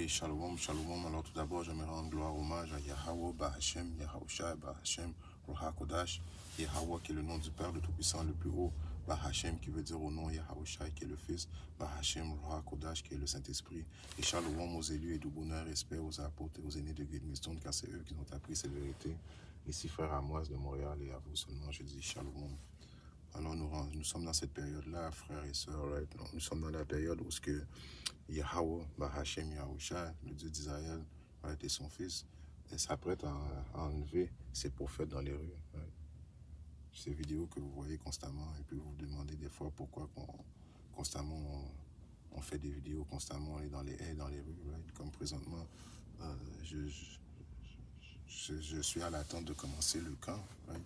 Et shalom, shalom. Alors tout d'abord, j'aimerais rendre gloire, hommage à Yahweh, Bahashem, Yahausha, Bahashem, Roha Kodash, Yahweh qui est le nom du Père, le Tout-Puissant, le plus haut, Bahashem qui veut dire au nom Yahausha qui est le Fils, Bahashem, Roha Kodash qui est le Saint-Esprit. Et shalom aux élus et du bonheur, respect aux apôtres et aux aînés de Guilmestone, car c'est eux qui ont appris cette vérité. Ici, frère Amoise de Montréal, et à vous seulement, je dis shalom. Alors nous sommes dans cette période-là, frères et sœurs, right? Nous sommes dans la période où ce que Yahweh, Bahashem, Yahusha, le Dieu d'Israël, right, et son fils, s'apprête à enlever ses prophètes dans les rues. Right? Ces vidéos que vous voyez constamment, et puis vous vous demandez des fois pourquoi constamment on fait des vidéos, constamment on est dans les haies, dans les rues. Right? Comme présentement, je suis à l'attente de commencer le camp, right?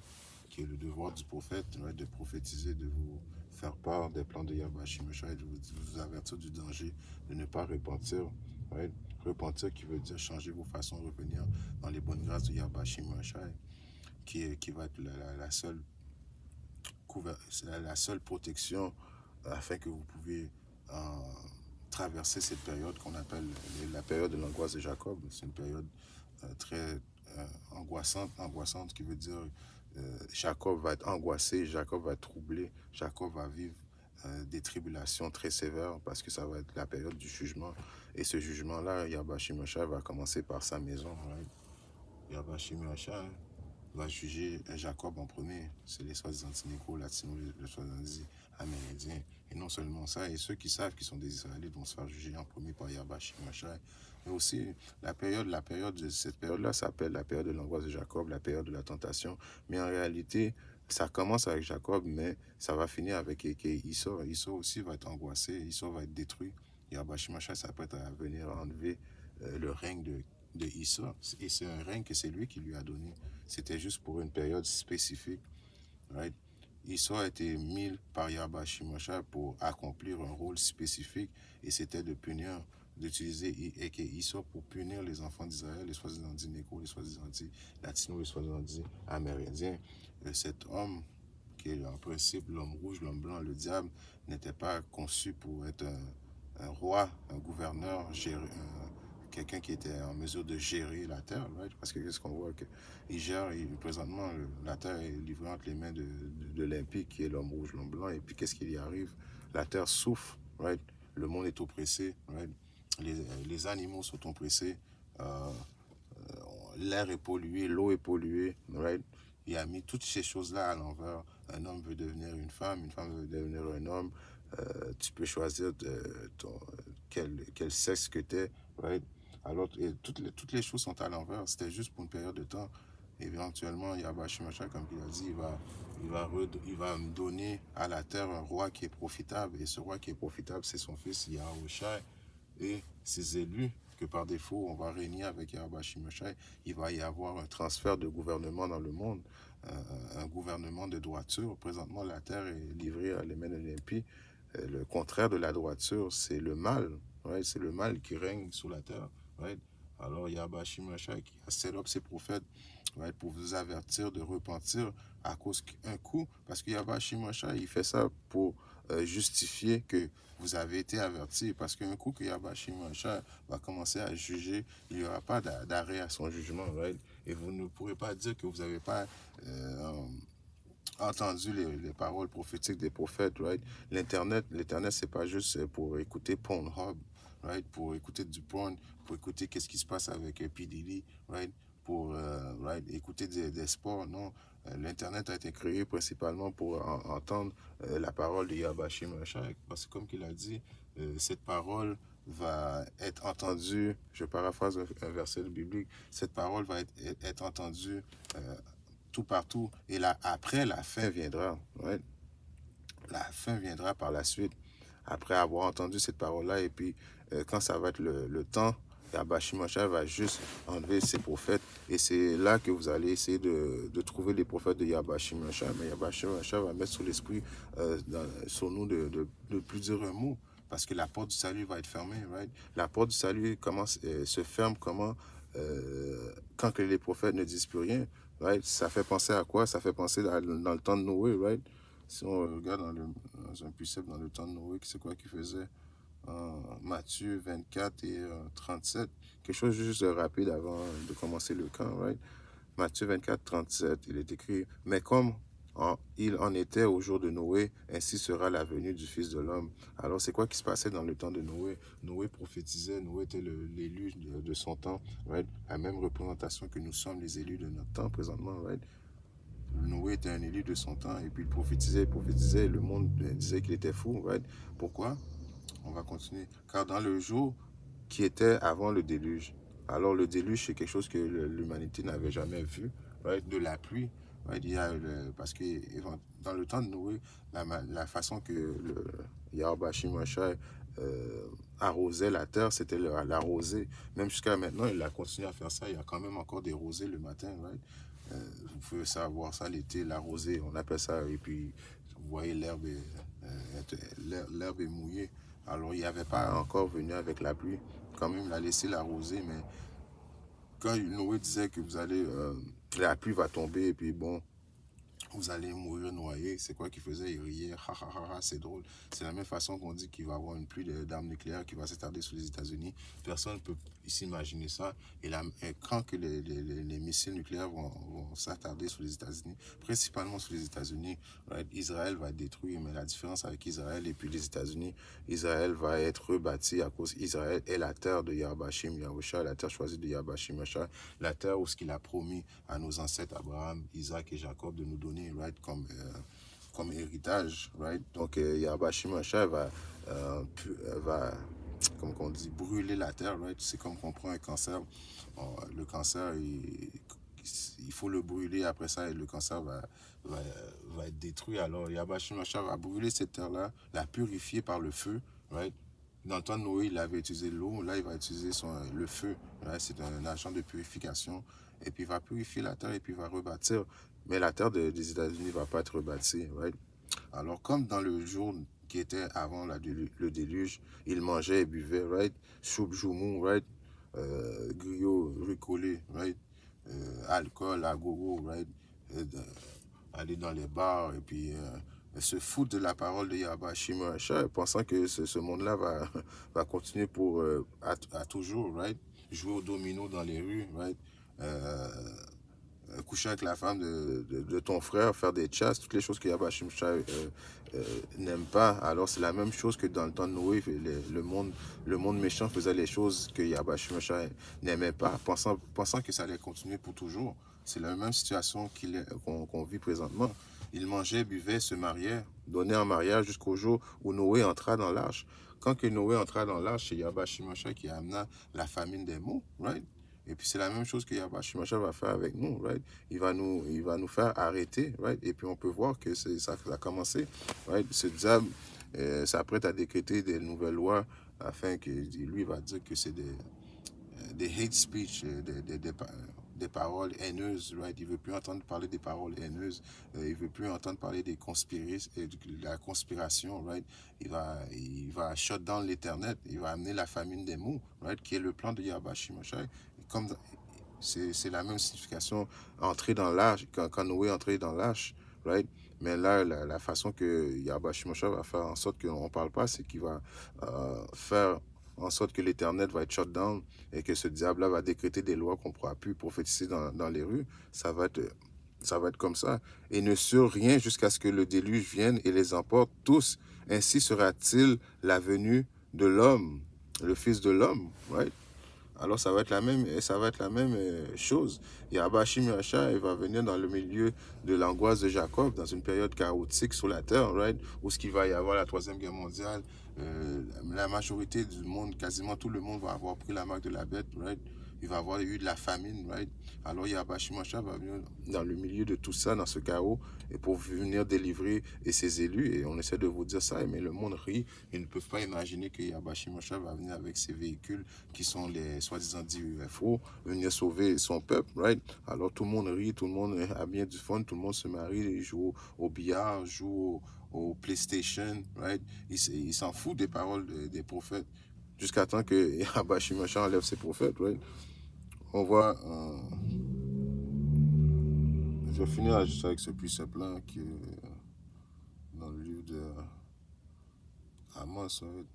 Qui est le devoir du prophète, right? De prophétiser, de vous faire part des plans de Yahweh Shimosha et de vous avertir du danger de ne pas repentir. Right? Repentir qui veut dire changer vos façons, revenir dans les bonnes grâces de Yahweh Shimosha, qui va être la seule protection afin que vous pouvez traverser cette période qu'on appelle la période de l'angoisse de Jacob. C'est une période très angoissante qui veut dire Jacob va être angoissé, Jacob va être troublé, Jacob va vivre des tribulations très sévères parce que ça va être la période du jugement. Et ce jugement-là, Yahweh Shimosha va commencer par sa maison. Right? Yahweh Shimosha va juger Jacob en premier. C'est les soi-disant Négo, Latinos, les soi-disant Amérindiens. Et non seulement ça, et ceux qui savent qu'ils sont des Israélites vont se faire juger en premier par Yahweh Shimosha. Mais aussi, cette période-là s'appelle la période de l'angoisse de Jacob, la période de la tentation. Mais en réalité, ça commence avec Jacob, mais ça va finir avec Esau. Esau aussi va être angoissé, Esau va être détruit. Yahweh Shimosha s'apprête à venir enlever le règne de Esau. Et c'est un règne que c'est lui qui lui a donné. C'était juste pour une période spécifique. Right? Esau a été mis par Yahweh Shimosha pour accomplir un rôle spécifique et c'était de punir, d'utiliser Esau pour punir les enfants d'Israël, les soi-disant Négo, les soi-disant Latinos, les soi-disant Amérindiens. Cet homme, qui est en principe l'homme rouge, l'homme blanc, le diable, n'était pas conçu pour être un roi, un gouverneur, quelqu'un qui était en mesure de gérer la terre, right? Parce que qu'est-ce qu'on voit qu'il gère, présentement, la terre est livrée entre les mains de l'impie, qui est l'homme rouge, l'homme blanc, et puis qu'est-ce qui y arrive? La terre souffre, right? Le monde est oppressé, right? Les animaux sont oppressés, l'air est pollué, l'eau est polluée, right? Il a mis toutes ces choses-là à l'envers. Un homme veut devenir une femme veut devenir un homme. Tu peux choisir quel sexe que tu es, right? Alors, toutes les choses sont à l'envers. C'était juste pour une période de temps. Éventuellement, Yahweh Shimosha, comme il a dit, il va me donner à la terre un roi qui est profitable. Et ce roi qui est profitable, c'est son fils Yahushua et ses élus, que par défaut, on va régner avec Yahweh Shimosha. Il va y avoir un transfert de gouvernement dans le monde, un gouvernement de droiture. Présentement, la terre est livrée à les mains de l'impie. Le contraire de la droiture, c'est le mal. Right? C'est le mal qui règne sur la terre. Right? Alors, Yahweh Shimosha qui a set up ses prophètes, right, pour vous avertir de repentir à cause d'un coup. Parce que Yahweh Shimosha, il fait ça pour justifier que vous avez été avertis. Parce qu'un coup que Yahweh Shimosha va commencer à juger, il n'y aura pas d'arrêt à son jugement. Right? Et vous ne pourrez pas dire que vous n'avez pas entendu les paroles prophétiques des prophètes. Right? L'Internet, c'est pas juste pour écouter Pornhub, right? Pour écouter du porn, pour écouter qu'est-ce qui se passe avec P. Diddy, right? Pour right? Écouter des sports. Non, l'Internet a été créé principalement pour entendre la parole de Yahweh Shimosha. Parce que comme il a dit, cette parole va être entendue, je paraphrase un verset biblique, cette parole va être entendue tout partout. Et là, après, la fin viendra. Right? La fin viendra par la suite. Après avoir entendu cette parole-là, et puis quand ça va être le temps, Yahweh Shimosha va juste enlever ses prophètes. Et c'est là que vous allez essayer de trouver les prophètes de Yahweh Shimosha. Mais Yahweh Shimosha va mettre sous l'esprit, sur nous, de plus dire un mot. Parce que la porte du salut va être fermée. Right? La porte du salut se ferme comment quand les prophètes ne disent plus rien. Right? Ça fait penser à quoi? Ça fait penser dans le temps de Noé. Right? Si on regarde dans un précepte dans le temps de Noé, c'est quoi qu'il faisait? Matthieu 24 et 37. Quelque chose juste de rapide avant de commencer le camp, right? Matthieu 24, 37, il est écrit, mais comme il en était au jour de Noé, ainsi sera la venue du Fils de l'homme. Alors, c'est quoi qui se passait dans le temps de Noé? Noé prophétisait, Noé était l'élu de son temps, right? La même représentation que nous sommes les élus de notre temps présentement, right? Noé était un élu de son temps, et puis il prophétisait, et le monde disait qu'il était fou, right? Pourquoi? On va continuer. Car dans le jour qui était avant le déluge, alors le déluge, c'est quelque chose que l'humanité n'avait jamais vu, right? De la pluie, right? Parce que dans le temps de Noé, la façon que le Yahweh Shimashai arrosait la terre, c'était l'arroser. Même jusqu'à maintenant, il a continué à faire ça. Il y a quand même encore des rosées le matin, right? Vous pouvez savoir ça l'été, l'arroser, on appelle ça, et puis vous voyez l'herbe est mouillée. Alors, il n'y avait pas encore venu avec la pluie. Quand même, il a laissé l'arroser, mais quand Noé disait que la pluie va tomber, et puis bon, vous allez mourir noyé, c'est quoi qu'il faisait? Il riait, ha ha ha ha, c'est drôle. C'est la même façon qu'on dit qu'il va y avoir une pluie d'armes nucléaires qui va s'attarder sur les États-Unis. Personne ne peut s'imaginer ça. Et quand que les missiles nucléaires vont s'attarder sur les États-Unis, principalement sur les États-Unis, right? Israël va être détruit, mais la différence avec Israël et puis les États-Unis, Israël va être rebâti à cause Israël est la terre de Yahbashim Yahusha, la terre choisie de Yahbashim Yahusha, la terre où ce qu'il a promis à nos ancêtres Abraham, Isaac et Jacob de nous donner, right, comme héritage, right? Donc Yahbashim Yahusha va comme on dit, brûler la terre, right? C'est comme qu'on prend un cancer. Le cancer, il faut le brûler après ça et le cancer va être détruit. Alors, Yahbashim Yahusha va brûler cette terre-là, la purifier par le feu, right? Dans le temps de Noé, il avait utilisé l'eau, là, il va utiliser le feu. Right? C'est un agent de purification. Et puis, il va purifier la terre et puis il va rebâtir. Mais la terre des États-Unis ne va pas être rebâtie, right? Alors, comme dans le jour qui était avant le déluge, il mangeait et buvait, right? Soupe joumou, right? Griot, ricolé, right? Alcool, agogo, right? Aller dans les bars et puis se foutre de la parole de Yahweh Shimashai, pensant que ce monde-là va continuer à toujours, right? Jouer au domino dans les rues, right? Coucher avec la femme de ton frère, faire des chasses, toutes les choses que Yahweh Shimashai n'aime pas. Alors c'est la même chose que dans le temps de Noé, le monde méchant faisait les choses que Yahweh Shimashai n'aimait pas, pensant que ça allait continuer pour toujours. C'est la même situation qu'on vit présentement. Ils mangeaient, buvaient, se mariaient, donnaient en mariage jusqu'au jour où Noé entra dans l'arche. Quand que Noé entra dans l'arche, c'est Yahweh Shimashai qui amena la famine des mots, right? Et puis c'est la même chose que Yahweh Shimashai va faire avec nous, right? Il va nous faire arrêter, right? Et puis on peut voir que ça a commencé, right? Ce diable s'apprête à décréter des nouvelles lois afin que lui va dire que c'est des hate speech, des paroles haineuses, right? Il ne veut plus entendre parler des paroles haineuses, il ne veut plus entendre parler de la conspiration, right? Il va shut down l'Internet, il va amener la famine des mots, right? Qui est le plan de Yahweh Shimashai. Comme c'est la même signification, entrer dans l'âge, quand Noé est entré dans l'âge, right? Mais là, la façon que Yahweh Shimashai va faire en sorte qu'on ne parle pas, c'est qu'il va faire en sorte que l'Éternel va être shut down et que ce diable-là va décréter des lois qu'on ne pourra plus prophétiser dans les rues. Ça va être comme ça. Et ne sur rien jusqu'à ce que le déluge vienne et les emporte tous. Ainsi sera-t-il la venue de l'homme, le Fils de l'homme, right? Alors ça va être la même chose. Yahweh Shimashai, il va venir dans le milieu de l'angoisse de Jacob, dans une période chaotique sur la terre, right? Où ce qu'il va y avoir la Troisième Guerre mondiale, la majorité du monde, quasiment tout le monde va avoir pris la marque de la bête, right? Il va y avoir eu de la famine, right? Alors Yahweh Shimashai va venir dans le milieu de tout ça, dans ce chaos, et pour venir délivrer ses élus. Et on essaie de vous dire ça, mais le monde rit. Ils ne peuvent pas imaginer que Yahweh Shimashai va venir avec ses véhicules qui sont les soi-disant dits UFO, venir sauver son peuple, right? Alors tout le monde rit, tout le monde a bien du fun, tout le monde se marie, joue au billard, joue au PlayStation, right? Il s'en fout des paroles des prophètes. Jusqu'à temps que Yahweh Shimashai enlève ses prophètes, right? On voit... je vais finir juste avec ce precept-là qui dans le livre de Amos, right?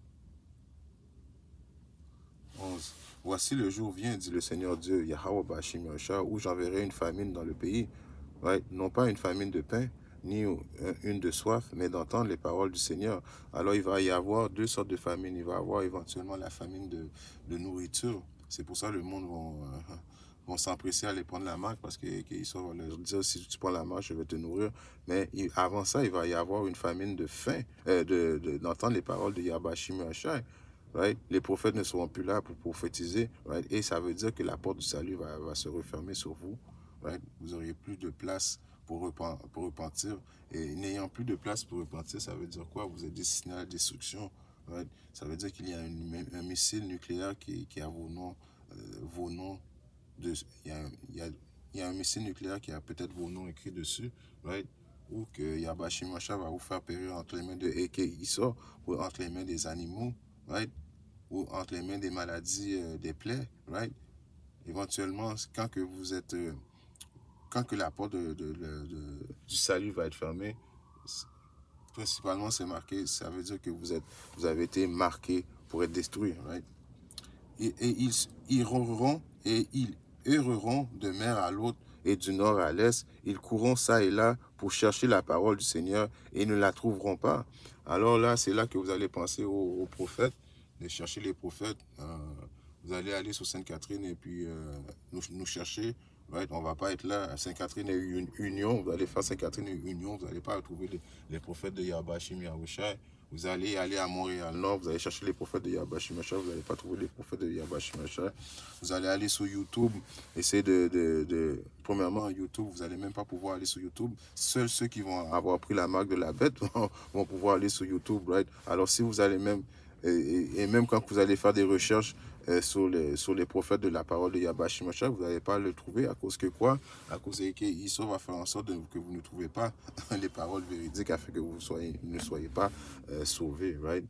11. Voici le jour vient, dit le Seigneur Dieu, Yahweh Bashim Yahshua, où j'enverrai une famine dans le pays. Right? Non pas une famine de pain, ni une de soif, mais d'entendre les paroles du Seigneur. Alors il va y avoir deux sortes de famines. Il va y avoir éventuellement la famine de nourriture. C'est pour ça que le monde vont s'empresser à aller prendre la marque parce qu'ils vont leur dire si tu prends la marque, je vais te nourrir. Mais avant ça, il va y avoir une famine de faim, d'entendre les paroles de Yahbashim Yahshua. Right? Les prophètes ne seront plus là pour prophétiser. Right? Et ça veut dire que la porte du salut va se refermer sur vous. Right? Vous n'auriez plus de place pour repentir. Et n'ayant plus de place pour repentir, ça veut dire quoi? Vous êtes destiné à la destruction. Right? Ça veut dire qu'il y a un missile nucléaire qui a vos noms. Il y a un missile nucléaire qui a peut-être vos noms écrits dessus. Right? Ou que Yahbashim Yahshua va vous faire périr entre les mains de Eke Issa ou entre les mains des animaux. Right? Ou entre les mains des maladies, des plaies. Right? Éventuellement, quand que la porte du salut va être fermée, principalement c'est marqué, ça veut dire que vous avez été marqué pour être détruit. Right? Et ils erreront de mer à l'autre et du nord à l'est. Ils courront ça et là pour chercher la parole du Seigneur et ne la trouveront pas. Alors là, c'est là que vous allez penser aux prophètes, de chercher les prophètes. Vous allez aller sur Sainte-Catherine et puis nous chercher. Right? On ne va pas être là. Sainte-Catherine est une union. Vous allez faire Sainte-Catherine une union. Vous n'allez pas retrouver les prophètes de Yahbashim Yahushua. Vous allez aller à Montréal-Nord, vous allez chercher les prophètes de Yahbashim Yahshua, vous n'allez pas trouver les prophètes de Yahbashim Yahshua. Vous allez aller sur YouTube, essayer premièrement, YouTube, vous n'allez même pas pouvoir aller sur YouTube. Seuls ceux qui vont avoir pris la marque de la bête vont pouvoir aller sur YouTube, right? Alors si vous allez même, et même quand vous allez faire des recherches sur les prophètes de la parole de Yahbashim Yahshua, vous n'allez pas le trouver à cause que quoi? À cause que Issa va faire en sorte que vous ne trouvez pas les paroles véridiques afin que vous ne soyez pas sauvés, right?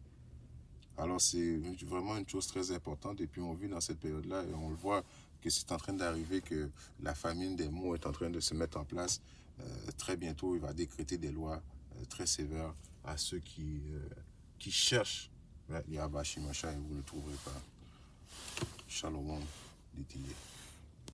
Alors c'est vraiment une chose très importante et puis on vit dans cette période-là et on le voit que c'est en train d'arriver, que la famine des mots est en train de se mettre en place. Très bientôt, il va décréter des lois très sévères à ceux qui cherchent Yahbashim Yahshua et vous ne le trouverez pas. Shalom, DTA.